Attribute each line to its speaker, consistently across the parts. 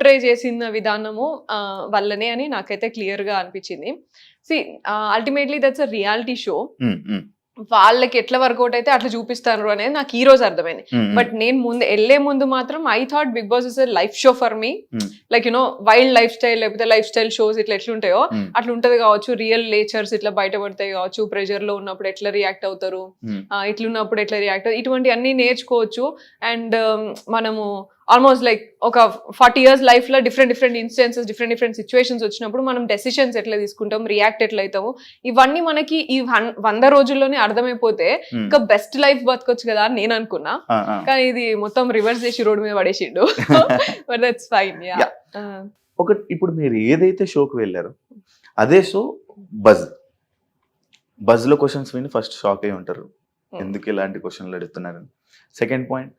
Speaker 1: Portray చేసిన విధానము వల్లనే అని నాకైతే క్లియర్ గా అనిపించింది. C ultimately that's a reality show. వాళ్ళకి ఎట్లా వర్కౌట్ అయితే అట్లా చూపిస్తారు అనేది నాకు ఈ రోజు అర్థమైంది. బట్ నేను వెళ్లే ముందు మాత్రం I thought Bigg Boss is life show for me. Like wild life style లేకపోతే లైఫ్ స్టైల్ షోస్ ఇట్లా ఎట్లుంటాయో అట్లా ఉంటది కావచ్చు. రియల్ నేచర్స్ ఇట్లా బయటపడతాయి కావచ్చు. ప్రెషర్ లో ఉన్నప్పుడు ఎట్లా రియాక్ట్ అవుతారు, ఇట్లున్నప్పుడు ఎట్లా రియాక్ట్ అవుతారు, ఇటువంటి అన్ని నేర్చుకోవచ్చు. అండ్ మనము ఆల్మోస్ట్ లైక్ ఒక 40 years లైఫ్ లో డిఫరెంట్ ఇన్స్టెన్సెస్, డిఫరెంట్ సిచ్యువేషన్స్ వచ్చినప్పుడు మనం డెసిషన్స్ ఎట్లా తీసుకుంటాం, రియాక్ట్ ఎట్లా అవుతాము, ఇవన్నీ మనకి ఈ 100 రోజుల్లోనే అర్థమైపోతే ఇంకా బెస్ట్ లైఫ్ బతకొచ్చు కదా అని నేను అనుకున్నా. కానీ ఇది మొత్తం రివర్స్ చేసి రోడ్ మీద పడేసిండు. But that's fine.
Speaker 2: ఒకటి, ఇప్పుడు మీరు ఏదైతే షోకి వెళ్ళారో అదే షో బజ్ లో క్వశ్చన్స్ విని ఫస్ట్ షాక్ అయి ఉంటారు, ఎందుకు ఇలాంటి క్వశ్చన్లు అడుగుతున్నారు. సెకండ్ పాయింట్,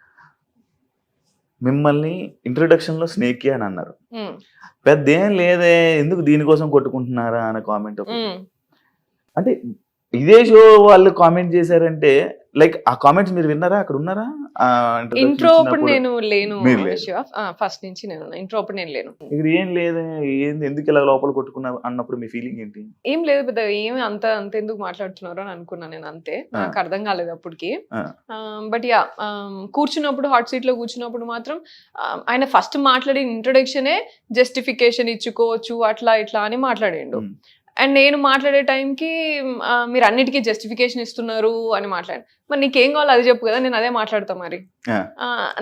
Speaker 2: మిమ్మల్ని ఇంట్రొడక్షన్ లో స్నేక్ అని అన్నారు. పెద్ద ఏం లేదే, ఎందుకు దీనికోసం కొట్టుకుంటున్నారా అనే కామెంట్. అంటే ఇదే షో వాళ్ళు కామెంట్ చేశారంటే లైక్ ఆ కామెంట్స్ మీరు విన్నారా, అక్కడ ఉన్నారా?
Speaker 1: ఇంట్రో అప్పుడు నేను లేను, ఫస్ట్ నుంచి నేను ఇంట్రో అప్పుడు నేను లేను.
Speaker 2: ఇక్కడ ఏం లేదు, ఏంది ఎందుకు ఇలా లోపల కొట్టుకున్నారు అన్నప్పుడు మీ ఫీలింగ్ ఏంటి?
Speaker 1: ఏం లేదు పెద్ద, ఏమి అంత ఎందుకు మాట్లాడుతున్నారు అని అనుకున్నా నేను, అంతే. నాకు అర్థం కాలేదు అప్పటికి. బట్ యా, కూర్చున్నప్పుడు హాట్ సీట్ లో కూర్చున్నప్పుడు మాత్రం ఆయన ఫస్ట్ మాట్లాడిన ఇంట్రొడక్షనే జస్టిఫికేషన్ ఇచ్చుకోవచ్చు అట్లా ఇట్లా అని మాట్లాడిండు. అండ్ నేను మాట్లాడే టైంకి మీరు అన్నిటికీ జస్టిఫికేషన్ ఇస్తున్నారు అని మాట్లాడాను. మరి నీకేం కావాలో అది చెప్పు కదా, నేను అదే మాట్లాడతా మరి.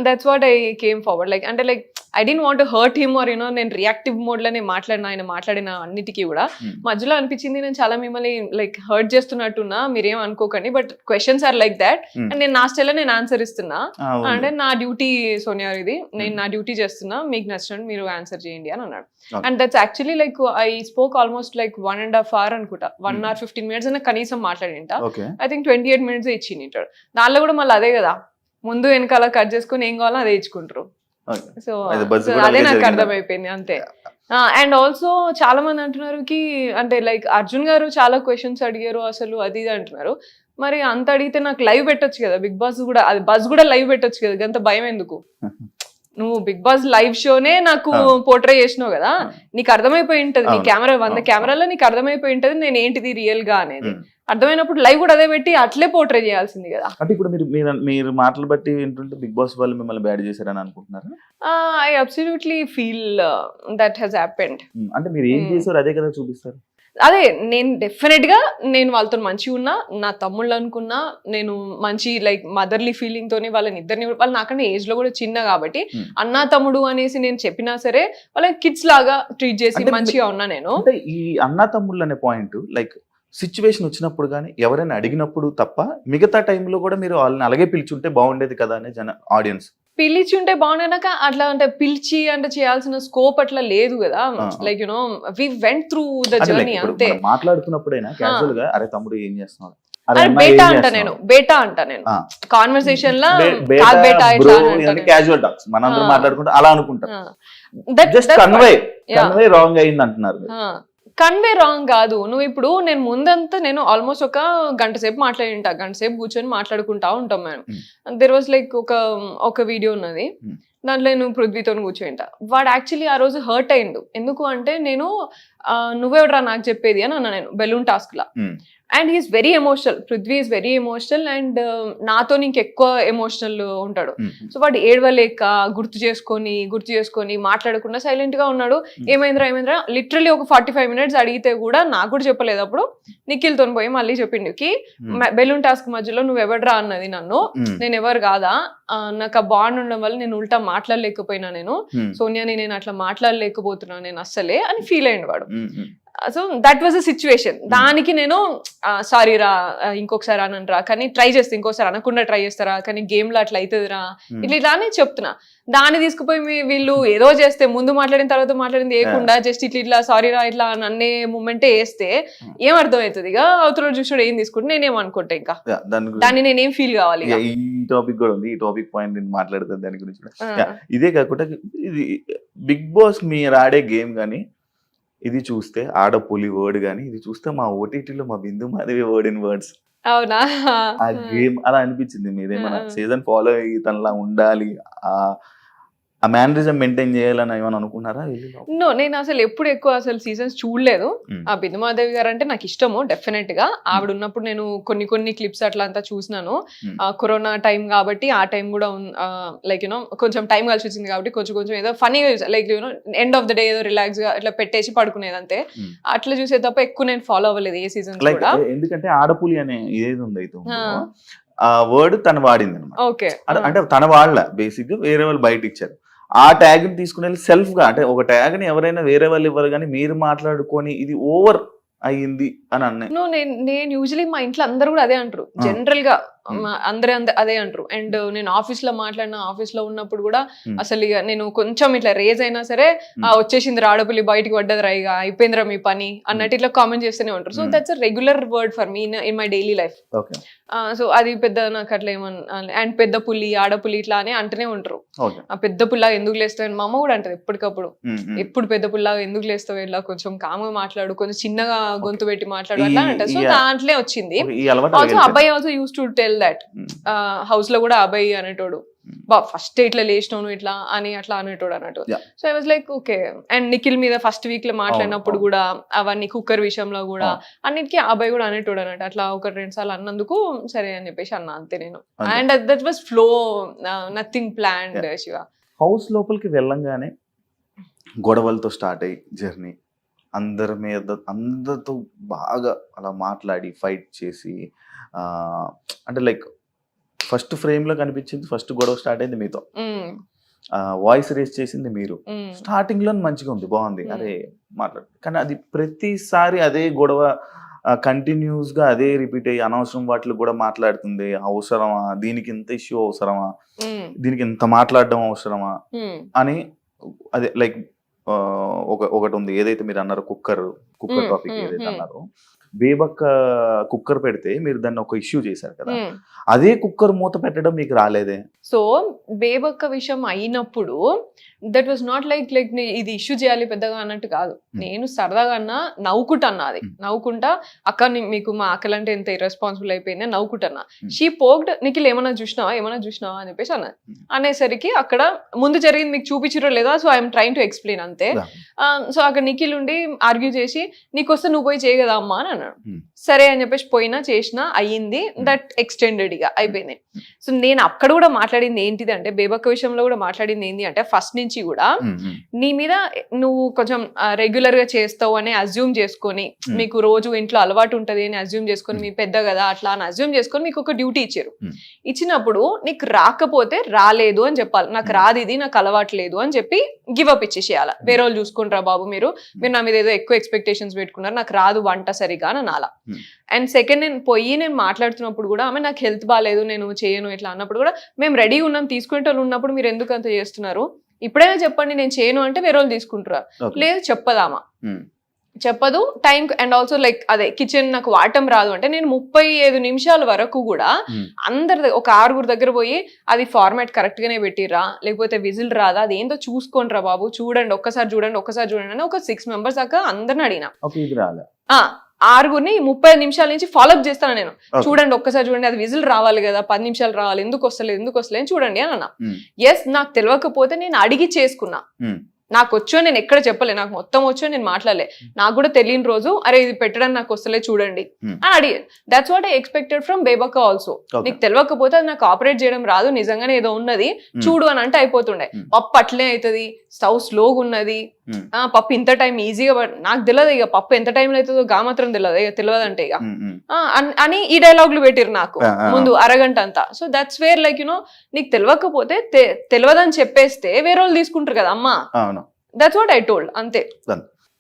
Speaker 1: That's what I came forward. Like అంటే like I don't want to hurt him or నేను రియాక్టివ్ మోడ్ లోనే మాట్లాడిన, ఆయన మాట్లాడిన అన్నిటికీ కూడా మధ్యలో అనిపించింది నేను చాలా మిమ్మల్ని లైక్ హర్ట్ చేస్తున్నట్టున్నా, మీరేం అనుకోకండి, but questions are like that and నేను నా స్టైల్లో నేను ఆన్సర్ ఇస్తున్నా. అంటే నా డ్యూటీ సోనియా ఇది, నేను నా డ్యూటీ చేస్తున్నా, మీకు నచ్చినట్టు మీరు ఆన్సర్ చేయండి అని అన్నాడు. And that's actually like I spoke almost like 1.5 hours అనుకుంటా, 1 hour 15 minutes అన్న కనీసం మాట్లాడింట. ఐ థింక్ 28 minutes ఇచ్చింది. దానిలో కూడా మళ్ళీ అదే కదా, ముందు వెనకాల కట్ చేసుకుని ఏం కావాలో అదే ఇచ్చుకుంటారు. సో అదే నాకు అర్థమైపోయింది, అంతే. అండ్ ఆల్సో చాలా మంది అంటున్నారు కి అంటే లైక్ అర్జున్ గారు చాలా క్వశ్చన్స్ అడిగారు అసలు అది ఇది అంటున్నారు. మరి అంత అడిగితే నాకు లైవ్ పెట్టొచ్చు కదా, బిగ్ బాస్ కూడా, అది బజ్ కూడా లైవ్ పెట్టొచ్చు కదా, అంత భయం ఎందుకు? నువ్వు బిగ్ బాస్ లైవ్ షోనే నాకు పోర్ట్రే చేసినావు కదా, నీకు అర్థమైపోయి ఉంటది, నీ కెమెరా 100 కెమెరాలో నీకు అర్థమైపోయి ఉంటది నేను ఏంటిది రియల్ గా అనేది. అర్థమైనప్పుడు లైవ్ కూడా అదే పెట్టి అట్లే పోర్ట్రే చేయాల్సింది కదా.
Speaker 2: అంటే ఇప్పుడు మీరు మాటలు బట్టి ఏంటంటే బిగ్ బాస్ వాళ్ళు మిమ్మల్ని బ్యాడ్ చేశారని అనుకుంటున్నారు?
Speaker 1: I absolutely feel that has happened.
Speaker 2: అంటే మీరు ఏం చేశారు అదే కదా చూపిస్తారు.
Speaker 1: అదే నేను డెఫినెట్ గా నేను వాళ్ళతో మంచిగా ఉన్నా, నా తమ్ముళ్ళు అనుకున్నా, నేను మంచి లైక్ మదర్లీ ఫీలింగ్ తోని వాళ్ళని ఇద్దరిని, వాళ్ళు నాకన్నా ఏజ్ లో కూడా చిన్న కాబట్టి అన్నా తమ్ముడు అనేసి నేను చెప్పినా సరే వాళ్ళకి కిడ్స్ లాగా ట్రీట్ చేసి మంచిగా ఉన్నా నేను.
Speaker 2: అంటే ఈ అన్నా తమ్ముళ్ళు అనే పాయింట్ లైక్ సిచ్యువేషన్ వచ్చినప్పుడు కానీ ఎవరైనా అడిగినప్పుడు తప్ప మిగతా టైంలో కూడా మీరు వాళ్ళని అలాగే పిలిచుంటే బాగుండేది కదా అనే ఆడియన్స్.
Speaker 1: పిలిచి ఉంటే బాగున్నాక అట్లా అంటే పిలిచి అంటే చేయాల్సిన స్కోప్ అట్లా లేదు కదా. Like you know we went through the journey అంతే.
Speaker 2: మాట్లాడుతున్నప్పుడైనా క్యాజువల్ గా అరే తమ్ముడు ఏం చేస్తున్నాడు,
Speaker 1: బేటా అంటా నేను కాన్వర్సేషన్ లా
Speaker 2: క్యాజువల్ టాక్స్ మనందరం మాట్లాడుకుంటే అలా అనుకుంటాం. జస్ట్ కన్వే రాంగ్ అయింది అంటున్నారు.
Speaker 1: కన్వే రాంగ్ కాదు. నువ్వు ఇప్పుడు నేను ముందంతా నేను ఆల్మోస్ట్ ఒక గంట సేపు మాట్లాడింటా, గంట సేపు కూర్చొని మాట్లాడుకుంటా ఉంటాం మేము. దెర్ వాజ్ లైక్ ఒక వీడియో ఉన్నది, దాంట్లో నేను పృథ్వీతో కూర్చోయింటా. వాడు యాక్చువల్లీ ఆ రోజు హర్ట్ అయిండు. ఎందుకు అంటే నేను నువ్వెవడరా నాకు చెప్పేది అని అన్నా నేను బెలూన్ టాస్క్ లా. And he's very emotional, Prithvi is very emotional and నాతో ఇంకెక్కువ ఎమోషనల్ ఉంటాడు. సో వాడు ఏడవలేక గుర్తు చేసుకొని మాట్లాడకుండా సైలెంట్ గా ఉన్నాడు. ఏమైందిరా లిటరలీ ఒక 45 minutes అడిగితే కూడా నాకు కూడా చెప్పలేదు. అప్పుడు నిఖిల్తో పోయి మళ్ళీ చెప్పిండు కి బెలూన్ టాస్క్ మధ్యలో నువ్వు ఎవడరా అన్నది నన్ను, నేను ఎవరు కాదా, నాకు ఆ బాండ్ ఉండడం వల్ల నేను ఉల్టా మాట్లాడలేకపోయినా, నేను సోనియాని నేను అట్లా మాట్లాడలేకపోతున్నా నేను అస్సలే అని ఫీల్ అయ్యిండు వాడు. So that was a situation. దానికి నేను సారీ రా ఇంకొకసారి అనంరా, కానీ ట్రై చేస్తే ఇంకోసారి అనకుండా ట్రై చేస్తారా, కానీ గేమ్ లో అట్లా అవుతుందిరా ఇట్లా అని చెప్తున్నా. దాన్ని తీసుకుపోయి వీళ్ళు ఏదో చేస్తే ముందు మాట్లాడిన తర్వాత మాట్లాడింది వేయకుండా జస్ట్ ఇట్లా సారీ రా ఇట్లా అన్నే మూమెంటే వేస్తే ఏం అర్థం అవుతుంది? ఇక అవతల చూసాడు ఏం తీసుకుంటే నేనేం అనుకుంటా, ఇంకా దాన్ని నేనేం ఫీల్ కావాలి.
Speaker 2: ఈ టాపిక్ కూడా ఉంది, ఈ టాపిక్ పాయింట్ నేను మాట్లాడుతాను దాని గురించి. ఇదే కాకుండా ఇది బిగ్ బాస్ మీరు ఆడే గేమ్ కానీ ఇది చూస్తే ఆడపులి వర్డ్ గానీ, ఇది చూస్తే మా ఓటీటీలో మా బిందు మాధవి వర్డ్ ఇన్ వర్డ్స్.
Speaker 1: అవునా?
Speaker 2: ఆ గేమ్ అలా అనిపించింది. మీరేమన్నా సీజన్ ఫాలో అయ్యి తనలా ఉండాలి ఆ మేనరిజం మెయింటైన్ చేయాలని ఏమైనా అనుకున్నారా?
Speaker 1: నో, నేను అసలు ఎప్పుడు ఎక్కువ అసలు సీజన్స్ చూడలేదు. ఆ బిందుమాదేవి గారు అంటే నాకు ఇష్టము డెఫినెట్ గా. ఆవిడ ఉన్నప్పుడు నేను కొన్ని క్లిప్స్ అట్లా అంతా చూసినాను. కరోనా టైం కాబట్టి ఆ టైం కూడా లైక్ యూనో కొంచెం టైం కలిసి వచ్చింది కాబట్టి కొంచెం ఏదో ఫనీగా like you know end of the day ఏదో రిలాక్స్ గా ఇట్లా పెట్టేసి పడుకునేది అంతే. అట్లా చూసే తప్ప ఎక్కువ నేను ఫాలో అవ్వలేదు ఏ సీజన్ కూడా.
Speaker 2: ఎందుకంటే ఆడపులి అనే ఏది ఉంది అయితే ఆ వర్డ్ తను వాడింది అనమాట.
Speaker 1: ఓకే,
Speaker 2: అంటే తన వాళ్ళ బేసిక్ గా వేరే వాళ్ళు బయట ఇచ్చారు. ఆ ట్యాగ్ ని తీసుకుని వెళ్ళి సెల్ఫ్ గా, అంటే ఒక ట్యాగ్ ని ఎవరైనా వేరే వాళ్ళు ఇవ్వరు కానీ మీరు మాట్లాడుకొని ఇది ఓవర్ అయ్యింది అని అన్నాయి.
Speaker 1: నేను యూజువలీ మా ఇంట్లో అందరూ కూడా అదే అంటారు జనరల్ గా. అందరూ అదే అంటారు. అండ్ నేను ఆఫీస్ లో మాట్లాడిన, ఆఫీస్ లో ఉన్నప్పుడు కూడా అసలు ఇక నేను కొంచెం ఇట్లా రేజ్ అయినా సరే వచ్చేసింది రాడపుల్లి బయటికి పడ్డది రా, ఇక అయిపోయిందిరా మీ పని అన్నట్టు ఇట్లా కామెంట్ చేస్తూనే ఉంటారు. So that's a regular word for me in my daily life. So అది పెద్ద నాకు అట్లా ఏమన్నా, అండ్ పెద్ద పులి ఆడపులి ఇట్లా అని అంటూనే ఉంటారు. ఆ పెద్ద పుల్లా ఎందుకు లేస్తావు, మా అమ్మ కూడా అంటది ఎప్పటికప్పుడు, ఎప్పుడు పెద్ద పుల్లాగా ఎందుకు లేస్తావు, ఇలా కొంచెం కామ్గా మాట్లాడు, కొంచెం చిన్నగా గొంతు పెట్టి మాట్లాడు అట్లా అంటారు. సో దాంట్లో వచ్చింది. ఆల్సో అబ్బాయి also use to tell that house లో కూడా అబ్బాయి అనేటోడు, ఫస్ట్ ఇట్లా లేచినావు ఇట్లా అని అట్లా అనేటోడు అన్నట్టు. So I was like okay. And Nikhil మీద ఫస్ట్ వీక్ లో మాట్లాడినప్పుడు కూడా అవన్నీ కుక్కర్ విషయంలో కూడా అన్నిటికీ అబ్బాయి కూడా అనేటోడు అన్నట్టు. అట్లా 1-2 సార్లు అన్నందుకు సరే అని చెప్పేసి అన్నా అంతే నేను. And that was flow, nothing planned. Shiva
Speaker 2: house లోపలికి వెళ్ళంగానే గొడవలతో స్టార్ట్ అయ్యి జర్నీ, అందరితో బాగా అలా మాట్లాడి ఫైట్ చేసి, అంటే లైక్ ఫస్ట్ ఫ్రేమ్ లో కనిపించింది, ఫస్ట్ గొడవ స్టార్ట్ అయింది మీతో, వాయిస్ రేస్ చేసింది మీరు. స్టార్టింగ్ లో మంచిగా ఉంది, బాగుంది, అరే మాట్లాడు. కానీ అది ప్రతిసారి అదే గొడవ కంటిన్యూస్ గా అదే రిపీట్ అయ్యి అనవసరం వాటిలో కూడా మాట్లాడుతుంది. అవసరమా దీనికి ఇంత ఇష్యూ, అవసరమా దీనికి ఇంత మాట్లాడడం అవసరమా అని. అదే లైక్ ఒకటి ఉంది ఏదైతే మీరు అన్నారో, కుక్కర్ టాపిక్ ఏదైతే అన్నారో, బేబక్క కుక్కర్ పెడితే మీరు దాన్ని ఒక ఇష్యూ చేశారు కదా, అదే కుక్కర్ మూత పెట్టడం మీకు రాలేదే?
Speaker 1: సో బేబక్క విషయం అయినప్పుడు దట్ వాజ్ నాట్ లైక్ ఇది ఇష్యూ చేయాలి పెద్దగా అన్నట్టు కాదు. నేను సరదాగా అన్నా, నవ్వుకుంటా అది, నవ్వుకుంటా అక్క మీకు మా అక్కలంటే ఎంత ఇర్రెస్పాన్సిబుల్ అయిపోయింది నవ్వుకుంటున్నా. షీ పోక్డ్, నిఖిల్ ఏమన్నా చూసినావా అని చెప్పేసి అన్నది. అనేసరికి అక్కడ ముందు జరిగింది మీకు చూపించరో లేదా, so I'm trying to explain అంతే. సో అక్కడ నిఖిల్ ఉండి ఆర్గ్యూ చేసి నీకొస్తే నువ్వు పోయి చేయగదా అమ్మా అని అన్నాడు. సరే అని చెప్పేసి పోయినా చేసినా అయ్యింది, దట్ ఎక్స్టెండెడ్ గా అయిపోయింది. సో నేను అక్కడ కూడా మాట్లాడింది ఏంటిది అంటే, బేబక్క విషయంలో కూడా మాట్లాడింది ఏంటి అంటే, ఫస్ట్ నుంచి కూడా నీ మీద నువ్వు కొంచెం రెగ్యులర్ గా చేస్తావు అని అజ్యూమ్ చేసుకొని, మీకు రోజు ఇంట్లో అలవాటు ఉంటది అని అజ్యూమ్ చేసుకొని, మీ పెద్ద కదా అట్లా అని అజ్యూమ్ చేసుకొని మీకు ఒక డ్యూటీ ఇచ్చారు. ఇచ్చినప్పుడు నీకు రాకపోతే రాలేదు అని చెప్పాలి. నాకు రాదు ఇది, నాకు అలవాటు లేదు అని చెప్పి గివ్ అప్ ఇచ్చేసేయాలి. వేరే వాళ్ళు చూసుకుంటారా బాబు, మీరు నా మీద ఏదో ఎక్కువ ఎక్స్పెక్టేషన్స్ పెట్టుకున్నారు, నాకు రాదు వంట సరిగా అని అనాలా. అండ్ సెకండ్, నేను మాట్లాడుతున్నప్పుడు కూడా ఆమె నాకు హెల్త్ బాగాలేదు నేను చేయను ఇట్లా అన్నప్పుడు కూడా, మేము రెడీ ఉన్నాం తీసుకునే వాళ్ళు ఉన్నప్పుడు మీరు ఎందుకు అంత చేస్తున్నారు, ఇప్పుడైనా చెప్పండి నేను చేయను అంటే వేరే వాళ్ళు తీసుకుంటారా, లేదు చెప్పదామా, చెప్పదు టైం. అండ్ ఆల్సో లైక్ అదే కిచెన్ నాకు వాడటం రాదు అంటే, నేను 35 నిమిషాల వరకు కూడా అందరి ఒక 6 దగ్గర పోయి అది ఫార్మాట్ కరెక్ట్ గానే పెట్టిరా, లేకపోతే విజిల్ రాదా, అది ఏందో చూసుకోండి రా బాబు, చూడండి ఒక్కసారి అని ఒక 6 మెంబర్స్ దాకా అందరిని అడిగినా. 6 35 నిమిషాల నుంచి ఫాలోఅప్ చేస్తాను నేను. చూడండి ఒక్కసారి చూడండి, అది విజిల్ రావాలి కదా, 10 నిమిషాలు రావాలి, ఎందుకు వస్తలేదు చూడండి అని అన్నా. ఎస్, నాకు తెలియకపోతే నేను అడిగి చేసుకున్నా. నాకు వచ్చో నేను ఎక్కడ చెప్పలే, నాకు మొత్తం వచ్చో నేను మాట్లాడలే. నాకు కూడా తెలియని రోజు అరే ఇది పెట్టడానికి నాకు వస్తలే చూడండి అని అడిగి. That's what I expected from Bebakka also. నీకు తెలియకపోతే అది నాకు ఆపరేట్ చేయడం రాదు, నిజంగానే ఏదో ఉన్నది చూడు అని అంటే అయిపోతుండే. పప్పు అట్లే అవుతుంది, స్టవ్ స్లోగా ఉన్నది, పప్పు ఇంత టైం ఈజీగా, నాకు తెలియదు ఇక పప్పు ఎంత టైంలో అవుతుందో గా మాత్రం తెలియదు, ఇక తెలియదంటే ఇక అని ఈ డైలాగులు పెట్టిరు నాకు ముందు అరగంట అంతా. So that's where like you know, నీకు తెలియకపోతే తెలియదని చెప్పేస్తే వేరే వాళ్ళు తీసుకుంటారు కదా అమ్మా. దట్స్ వాట్ ఐ టోల్డ్ అంతే.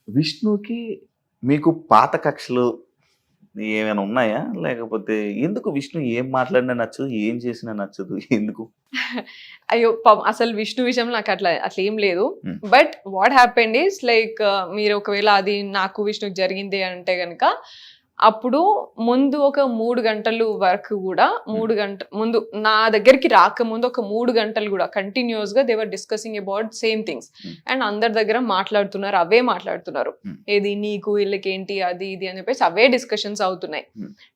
Speaker 2: విష్ణుకి మీకు పాత కక్షలు ఏమైనా ఉన్నాయా, లేకపోతే ఎందుకు విష్ణు ఏం మాట్లాడినా నచ్చదు, ఏం చేసినా నచ్చదు, ఎందుకు?
Speaker 1: అయ్యో అసలు విష్ణు విషయంలో నాకు అట్లా ఏం లేదు. But what happened is like, మీరు ఒకవేళ అది నాకు విష్ణుకి జరిగింది అంటే గనక, అప్పుడు ముందు ఒక 3 గంటలు వరకు కూడా 3 గంటల ముందు నా దగ్గరికి రాకముందు ఒక 3 గంటలు కూడా కంటిన్యూస్ గా they were discussing about same things and అందరి దగ్గర మాట్లాడుతున్నారు, అవే మాట్లాడుతున్నారు. ఏది నీకు వీళ్ళకి ఏంటి అది ఇది అని చెప్పేసి అవే డిస్కషన్స్ అవుతున్నాయి.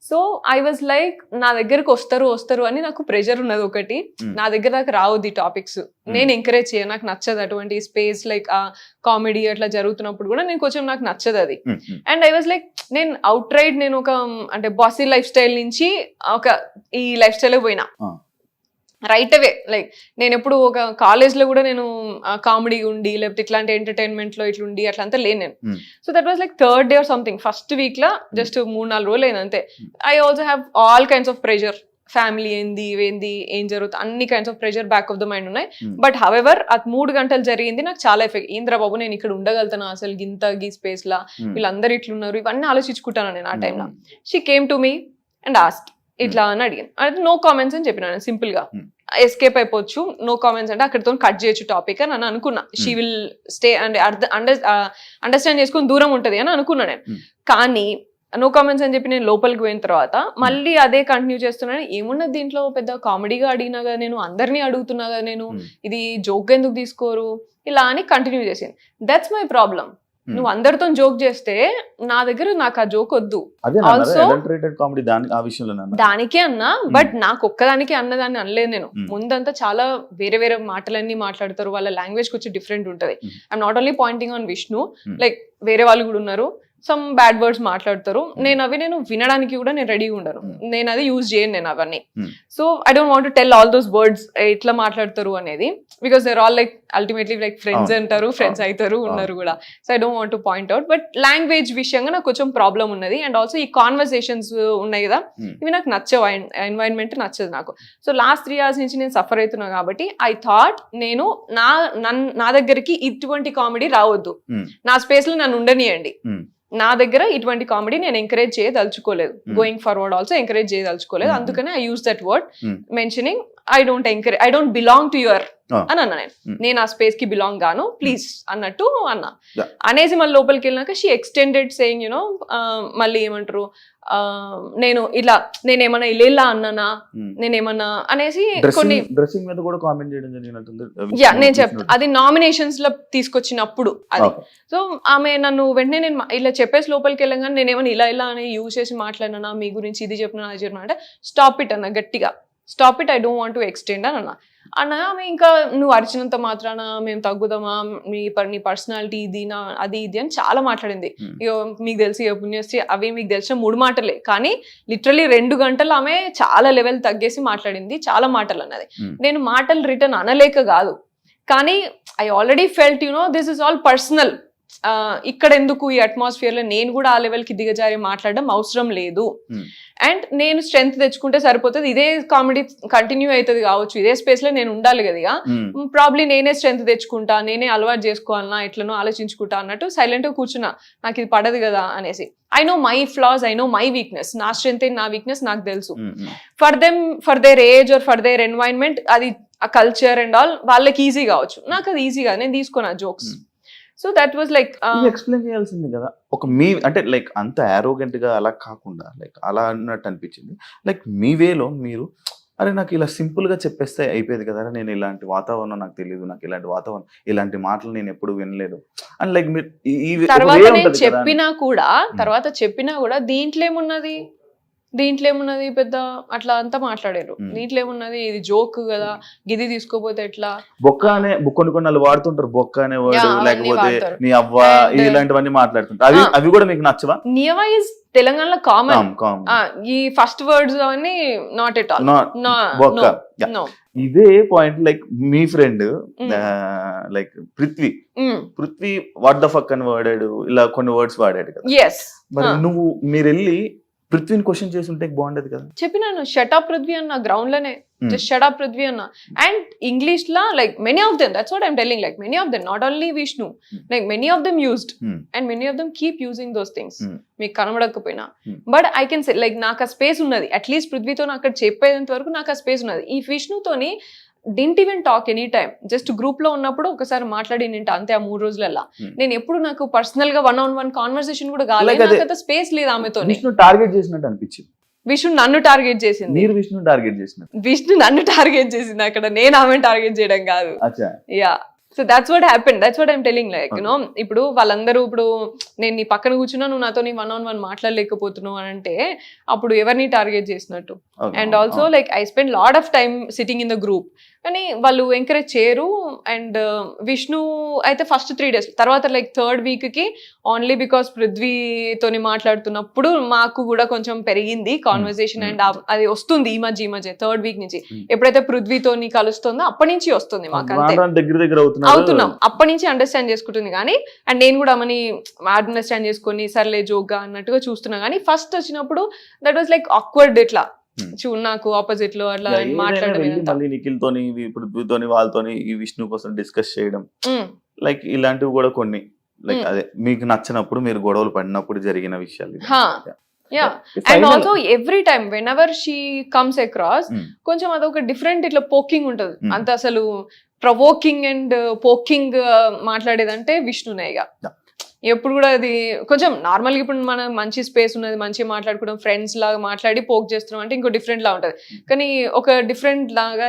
Speaker 1: సో ఐ వాజ్ లైక్ నా దగ్గరకు వస్తారు అని నాకు ప్రెషర్ ఉన్నది ఒకటి. నా దగ్గర దాకా రావద్దు ఈ టాపిక్స్, నేను ఎంకరేజ్ చేయను, నాకు నచ్చదు అటువంటి స్పేస్. లైక్ ఆ కామెడీ అట్లా జరుగుతున్నప్పుడు కూడా నేను కొంచెం నాకు నచ్చదు అది. అండ్ ఐ వాజ్ లైక్ నేను అవుట్ రైడ్ నేను ఒక అంటే బాసీ లైఫ్ స్టైల్ నుంచి ఒక ఈ లైఫ్ స్టైల్ పోయినా రైట్ అవే. లైక్ నేను ఎప్పుడు ఒక కాలేజ్ లో కూడా నేను కామెడీ ఉండి లేకపోతే ఇట్లాంటి ఎంటర్టైన్మెంట్ లో ఇట్లుండి అట్లా అంతా లేను నేను. So that was like 3rd day or something. First week law just 3-4 రోజులు అయింది అంతే. I also have all kinds of pressure, family ఏంది ఏం జరుగుతుంది అన్ని kinds of pressure back of the mind ఉన్నాయి. బట్ హవెవర్ అది 3 గంటలు జరిగింది నాకు చాలా ఎఫెక్ట్. ఇంద్రబాబు నేను ఇక్కడ ఉండగలుగుతాను అసలు గింత గీ స్పేస్ లా, వీళ్ళందరూ ఇట్లున్నారు, ఇవన్నీ ఆలోచించుకుంటాను నేను ఆ టైంలో. She came to me and asked ఇట్లా అని అడిగాను. అయితే నో కామెంట్స్ అని చెప్పినాను సింపుల్ గా. ఎస్కేప్ అయిపోవచ్చు, నో కామెంట్స్ అంటే అక్కడితో కట్ చేయొచ్చు టాపిక్ అని అనుకున్నా. షీ విల్ స్టే అంటే అండర్స్టాండ్ చేసుకుని దూరం ఉంటది అని అనుకున్నా నేను. కానీ నో కామెంట్స్ అని చెప్పి నేను లోపలికి పోయిన తర్వాత మళ్ళీ అదే కంటిన్యూ చేస్తున్నాను. ఏమున్నది దీంట్లో, పెద్ద కామెడీగా అడిగినా కదా నేను, అందరినీ అడుగుతున్నా కదా నేను, ఇది జోక్ ఎందుకు తీసుకోరు ఇలా అని కంటిన్యూ చేసింది. That's my problem. నువ్వు అందరితో జోక్ చేస్తే నా దగ్గర నాకు ఆ జోక్ వద్దు. ఆల్సో దానికే అన్నా, బట్ నాకు ఒక్కదానికి అన్నదాన్ని అనలేదు నేను. ముందంతా చాలా వేరే వేరే మాటలన్నీ మాట్లాడతారు, వాళ్ళ లాంగ్వేజ్ కొంచెం డిఫరెంట్ ఉంటది. I'm not only pointing on Vishnu, like వేరే వాళ్ళు కూడా ఉన్నారు, సమ్ బ్యాడ్ వర్డ్స్ మాట్లాడతారు. నేను వినడానికి కూడా నేను రెడీగా ఉండను, నేను అది యూజ్ చేయను నేను అవన్నీ. So I don't want to tell all those words ఎట్లా మాట్లాడతారు అనేది, because they're all like ultimately like friends అంటారు, ఫ్రెండ్స్ అవుతారు ఉన్నారు కూడా. So I don't want to point out, but language విషయంగా నాకు కొంచెం ప్రాబ్లం ఉన్నది. అండ్ ఆల్సో ఈ కాన్వర్సేషన్స్ ఉన్నాయి కదా, ఇవి నాకు నచ్చవు, ఎన్వైరన్మెంట్ నచ్చదు నాకు. సో లాస్ట్ 3 years నుంచి నేను సఫర్ అవుతున్నా కాబట్టి ఐ థాట్ నేను నా దగ్గరికి ఇటువంటి కామెడీ రావద్దు, నా స్పేస్ లో నన్ను ఉండనియండి, నా దగ్గర ఇటువంటి కామెడీ నేను ఎంకరేజ్ చేయదలుచుకోలేదు, గోయింగ్ ఫార్వర్డ్ ఆల్సో ఎంకరేజ్ చేయదలుచుకోలేదు. అందుకనే I use that word mentioning I don't belong to your అని అన్నా. నేను ఆ స్పేస్ కి బిలాంగ్ గాను, ప్లీజ్ అన్నట్టు అన్నా. అనేసి మళ్ళీ లోపలికి వెళ్ళినాక షీ ఎక్స్టెండెడ్ సేయింగ్ యునో మళ్ళీ ఏమంటారు, నేనేమన్నా ఇలా అన్నానా, నేనేమన్నా అనేసి కొన్ని
Speaker 2: డ్రెస్సింగ్ మీద కూడా కామెంట్ చేయడం జరిగినట్టుంది.
Speaker 1: నేను చెప్తా, అది నామినేషన్స్ లో తీసుకొచ్చినప్పుడు అది. సో ఆమె నన్ను వెంటనే నేను ఇలా చెప్పేసి లోపలికి వెళ్ళగానే నేనేమన్నా ఇలా అని యూజ్ చేసి మాట్లాడినా, మీ గురించి ఇది చెప్పినా అది చెప్పినా అంటే స్టాప్ ఇట్ అన్న గట్టిగా, stop it, I don't want to extend అని అన్న. ఆమె ఇంకా నువ్వు అరిచినంత మాత్రాన మేము తగ్గుదామా, నీ పర్సనాలిటీ ఇది అది ఇది అని చాలా మాట్లాడింది. ఇక మీకు తెలిసి పుణ్యశ్రీ అవి మీకు తెలిసిన 3 మాటలే, కానీ లిటరలీ 2 గంటలు ఆమె చాలా లెవెల్ తగ్గేసి మాట్లాడింది, చాలా మాటలు అన్నది. నేను మాటలు రిటర్న్ అనలేక కాదు, కానీ I already felt you know this is all personal. ఇక్కడ ఎందుకు ఈ అట్మాస్ఫియర్ లో నేను కూడా ఆ లెవెల్ కి దిగజారి మాట్లాడడం అవసరం లేదు. అండ్ నేను స్ట్రెంత్ తెచ్చుకుంటే సరిపోతుంది, ఇదే కామెడీ కంటిన్యూ అవుతుంది కావచ్చు, ఇదే స్పేస్ లో నేను ఉండాలి కదా, ప్రాబ్లీ నేనే స్ట్రెంత్ తెచ్చుకుంటా, నేనే అలవాటు చేసుకోవాలన్నా, ఎట్లనో ఆలోచించుకుంటా అన్నట్టు సైలెంట్ గా కూర్చున్నా, నాకు ఇది పడదు కదా అనేసి. I know my floss, I know my weakness, నా స్ట్రెంత్ నా వీక్నెస్ నాకు తెలుసు. For their age or for their environment, అది ఆ కల్చర్ అండ్ ఆల్ వాళ్ళకి ఈజీ కావచ్చు, నాకు అది ఈజీ కాదు, నేను తీసుకున్నా jokes. So that was like
Speaker 2: explain చేయాల్సింది కదా, ఒక మీ అంటే లైక్ అంత యారోగెంట్ గా అలా కాకుండా లైక్ అలా అన్నట్టు అనిపించింది. లైక్ మీ వేలో మీరు అరే నాకు ఇలా సింపుల్ గా చెప్పేస్తే అయిపోయేది కదా, నేను ఇలాంటి వాతావరణం నాకు తెలియదు, నాకు ఇలాంటి వాతావరణం ఇలాంటి మాటలు నేను ఎప్పుడు వినలేదు అని లైక్ మీరు
Speaker 1: తర్వాత నేను చెప్పినా కూడా దీంట్లో ఏమున్నది పెద్ద అట్లా అంతా మాట్లాడారు. దీంట్లో ఏమున్నది, ఇది జోక్ కదా, గిది తీసుకోపోతే ఎట్లా,
Speaker 2: బొక్క కొన్ని వాళ్ళు వాడుతుంటారు, బొక్క అనే వర్డ్, లేకపోతే నీ అవ్వ, ఇలాంటివన్నీ మాట్లాడుతుంటారు. అవి కూడా మీకు నచ్చవా?
Speaker 1: నియవా ఇస్ తెలంగాణలో కామన్, ఈ ఫస్ట్ వర్డ్స్ అవన్నీ నాట్ ఎట్ ఆల్.
Speaker 2: ఇదే point like me friend like Prithvi what the fuck అని వాడాడు, ఇలా కొన్ని వర్డ్స్ వాడాడు కదా. మరి మీరు వెళ్ళి పృథ్వీని క్వశ్చన్ చేసి ఉంటే బాగుండేది కదా.
Speaker 1: చెప్పినాను షటప్ పృథ్వీ అన్న గ్రౌండ్ లోనే, జస్ట్ షటప్ పృథ్వీ అన్న. అండ్ ఇంగ్లీష్ లా like many of them, that's what I'm telling, like many of them, not only Vishnu, like many of them used and many of them keep using those things. మీకు కనబడకపోయినా but I can say like నాకు ఆ space ఉన్నది, at least పృథ్వీతో అక్కడ చెప్పేంత వరకు నాకు ఆ స్పేస్ ఉన్నది. ఈ విష్ణుతోని didn't even talk any time, just group లో ఉన్నప్పుడు ఒకసారి మాట్లాడి నింట అంతే ఆ 3 రోజులల్లా. నేను ఎప్పుడు నాకు పర్సనల్ గా 1-on-1 కాన్వర్సేషన్ కూడా కాలేదు,
Speaker 2: Like
Speaker 1: నాకు స్పేస్ లేదు ఆమెతో.
Speaker 2: విష్ణు టార్గెట్ చేసినట్టు అనిపించింది.
Speaker 1: విష్ణు నన్ను టార్గెట్ చేసింది,
Speaker 2: మీరు విష్ణు టార్గెట్ చేసినట్టు.
Speaker 1: విష్ణు నన్ను టార్గెట్ చేసింది అక్కడ, నేను ఆమె టార్గెట్ చేయడం కాదు.
Speaker 2: అచ్చా.
Speaker 1: Yeah, so that's what happen, that's what I'm telling. Like you know ఇప్పుడు వాళ్ళందరూ ఇప్పుడు నేను నీ పక్కన కూర్చున్నా నువ్వు నాతో 1-on-1 మాట్లాడలేకపోతున్నావు అని అంటే అప్పుడు ఎవరిని టార్గెట్ చేసినట్టు. And also like I spend lot of time sitting in the group, కానీ వాళ్ళు ఎంకరేజ్ చేయరు. అండ్ విష్ణు అయితే ఫస్ట్ 3 days, తర్వాత లైక్ 3rd week కి ఓన్లీ బికాస్ పృథ్వీతోని మాట్లాడుతున్నప్పుడు మాకు కూడా కొంచెం పెరిగింది కాన్వర్సేషన్. అండ్ అది వస్తుంది ఈ మధ్య 3rd week నుంచి, ఎప్పుడైతే పృథ్వీతోని కలుస్తుందో అప్పటి నుంచి వస్తుంది మాకు, అంతే
Speaker 2: దగ్గర
Speaker 1: అవుతున్నాం అప్పటి నుంచి అండర్స్టాండ్ చేసుకుంటుంది. కానీ అండ్ నేను కూడా ఆమెని అండర్స్టాండ్ చేసుకొని సర్లే జోక్గా అన్నట్టుగా చూస్తున్నా. కానీ ఫస్ట్ వచ్చినప్పుడు దట్ వాజ్ లైక్ ఆక్వర్డ్, ఇట్లా నాకు ఆపోజిట్ లో అట్లా మాట్లాడడం,
Speaker 2: మళ్ళీ నిఖిల్ తోని పృథ్వీతోని వాళ్ళతోని ఈ విష్ణు కోసం డిస్కస్ చేయడం, లైక్ ఇలాంటివి కూడా కొన్ని, లైక్ అదే మీకు నచ్చినప్పుడు మీరు గొడవలు పడినప్పుడు జరిగిన విషయాలు.
Speaker 1: Yeah, and also every time when ever she comes across కొంచెం అదొక డిఫరెంట్ ఇట్లా పోకింగ్ ఉంటుంది. అంత అసలు ప్రవోకింగ్ అండ్ పోకింగ్ మాట్లాడేదంటే విష్ణునే. ఇక ఎప్పుడు కూడా అది కొంచెం నార్మల్గా ఇప్పుడు మన మంచి స్పేస్ ఉన్నది, మంచిగా మాట్లాడుకోవడం, ఫ్రెండ్స్ లాగా మాట్లాడి పోక్ చేస్తున్నాం అంటే ఇంకో డిఫరెంట్ లా ఉంటది. కానీ ఒక డిఫరెంట్ లాగా